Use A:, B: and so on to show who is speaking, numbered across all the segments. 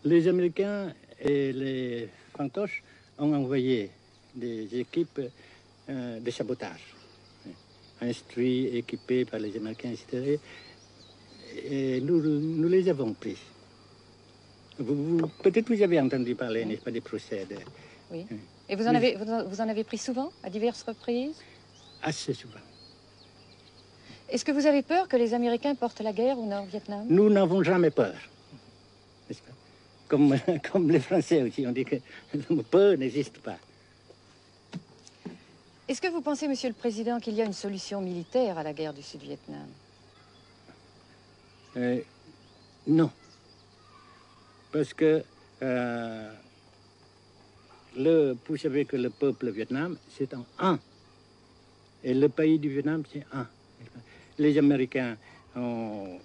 A: Les Américains et les fantoches ont envoyé des équipes de sabotage, instruits, équipés par les Américains, etc. Et nous les avons pris. Peut-être vous avez entendu parler, n'est-ce pas, des procès.
B: Oui. Et vous en avez pris souvent, à diverses reprises?
A: Assez souvent.
B: Est-ce que vous avez peur que les Américains portent la guerre au Nord-Vietnam?
A: Nous n'avons jamais peur, n'est-ce pas? Comme les Français aussi, on dit que la peur n'existe pas.
B: Est-ce que vous pensez, Monsieur le Président, qu'il y a une solution militaire à la guerre du Sud-Vietnam?
A: Non. Parce que vous savez que le peuple vietnam, c'est un. Et le pays du Vietnam, c'est un. Les Américains ont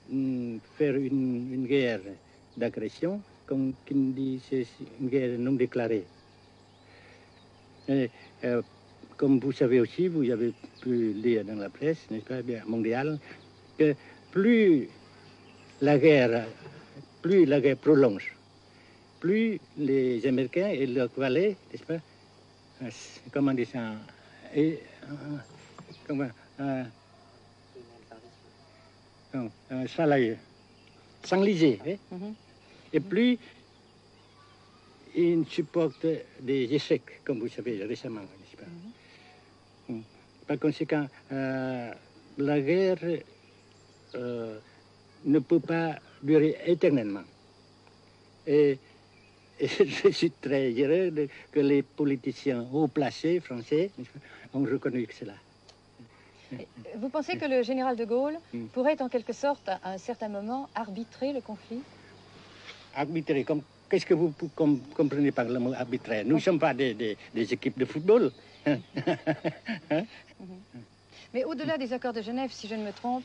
A: fait une guerre d'agression, comme qui dit, c'est une guerre non déclarée. Et, comme vous savez aussi, vous avez pu lire dans la presse, n'est-ce pas, bien mondiale, que plus la guerre prolonge, plus les Américains et leurs valets, n'est-ce pas, comment dire ça, s'enliser, et plus ils supportent des échecs, comme vous savez récemment, n'est-ce pas. Par conséquent, la guerre ne peut pas durer éternellement. Et je suis très heureux que les politiciens haut placés français ont reconnu cela.
B: Vous pensez que le général de Gaulle pourrait en quelque sorte, à un certain moment, arbitrer le conflit?
A: Arbitrer, qu'est-ce que vous comprenez par le mot arbitraire? Nous ne sommes pas des équipes de football.
B: Mais au-delà des accords de Genève, si je ne me trompe,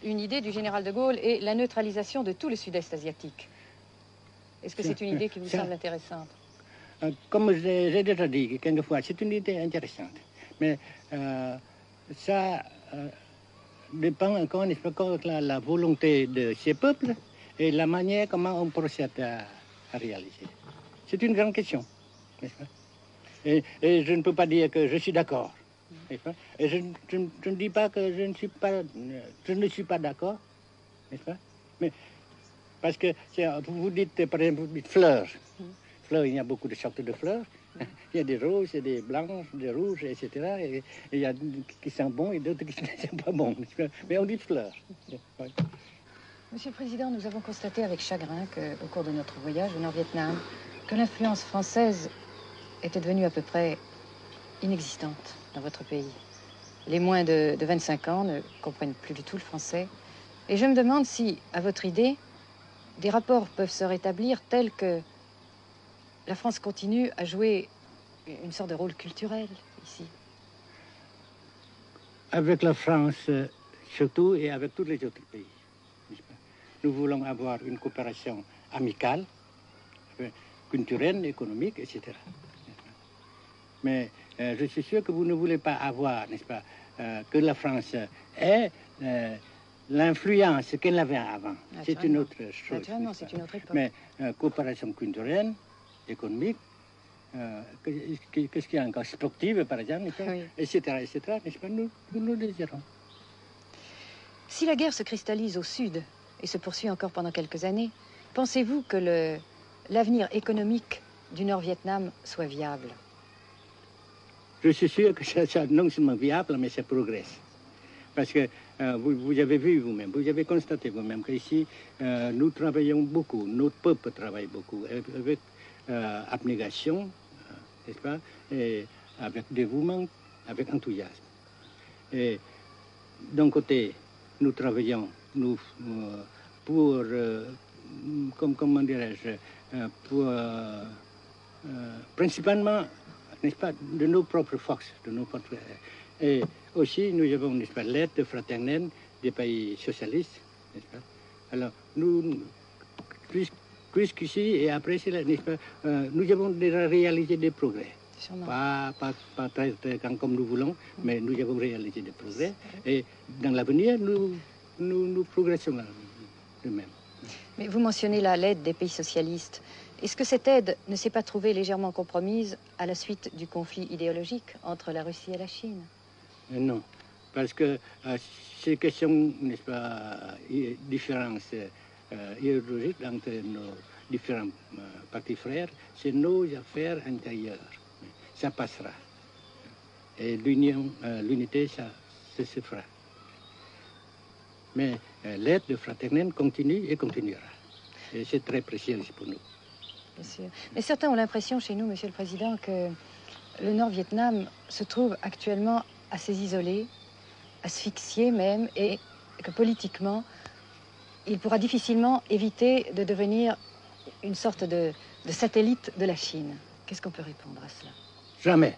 B: une idée du général de Gaulle est la neutralisation de tout le sud-est asiatique. Est-ce que c'est une idée qui vous semble intéressante?
A: Comme j'ai déjà dit quelquefois, c'est une idée intéressante. Mais ça dépend encore de la volonté de ces peuples et la manière comment on procède à réaliser. C'est une grande question, n'est-ce pas? Et je ne peux pas dire que je suis d'accord. Et je ne dis pas que je ne suis pas d'accord, n'est-ce pas? Mais parce que vous dites, par exemple, fleurs. Fleurs, il y a beaucoup de sortes de fleurs. Il y a des roses, des blanches, des rouges, etc. Et il y a qui sont bons et d'autres qui ne sont pas bons. Mais on dit fleurs.
B: Monsieur le Président, nous avons constaté avec chagrin qu'au cours de notre voyage au Nord-Vietnam, que l'influence française était devenue à peu près inexistante dans votre pays. Les moins de 25 ans ne comprennent plus du tout le français. Et je me demande si, à votre idée, des rapports peuvent se rétablir tels que la France continue à jouer une sorte de rôle culturel ici.
A: Avec la France, surtout, et avec tous les autres pays. Nous voulons avoir une coopération amicale, culturelle, économique, etc. Mais je suis sûr que vous ne voulez pas avoir, n'est-ce pas, que la France ait l'influence qu'elle avait avant. C'est une autre chose.
B: Naturellement, c'est une autre époque.
A: Mais coopération culturelle, économique, qu'est-ce qu'il y a encore, sportive par exemple, etc., n'est-ce pas, nous le désirons.
B: Si la guerre se cristallise au sud et se poursuit encore pendant quelques années, pensez-vous que l'avenir économique du Nord-Vietnam soit viable?
A: Je suis sûr que ça non seulement viable, mais ça progresse. Parce que vous avez vu vous-même, vous avez constaté vous-même qu'ici, nous travaillons beaucoup, notre peuple travaille beaucoup, avec abnégation, n'est-ce pas, et avec dévouement, avec enthousiasme. Et d'un côté, nous travaillons pour, comment dirais-je, pour principalement, n'est-ce pas, de nos propres forces, de nos propres... Et aussi, nous avons, n'est-ce pas, l'aide fraternelle des pays socialistes, n'est-ce pas. Alors, nous, puisqu'ici et après cela, n'est-ce pas, nous avons déjà réalisé des progrès. Pas très grand comme nous voulons, mais nous avons réalisé des progrès. Et dans l'avenir, nous progressons de même.
B: Mais vous mentionnez là l'aide des pays socialistes. Est-ce que cette aide ne s'est pas trouvée légèrement compromise à la suite du conflit idéologique entre la Russie et la Chine?
A: Non, parce que ces questions, n'est-ce pas, différences idéologiques entre nos différents partis frères, c'est nos affaires intérieures. Ça passera. Et l'unité, ça se fera. Mais l'aide fraternelle continue et continuera. Et c'est très précieux pour nous.
B: Bien sûr. Mais certains ont l'impression chez nous, Monsieur le Président, que le Nord-Vietnam se trouve actuellement assez isolé, asphyxié même, et que politiquement, il pourra difficilement éviter de devenir une sorte de satellite de la Chine. Qu'est-ce qu'on peut répondre à cela?
A: Jamais.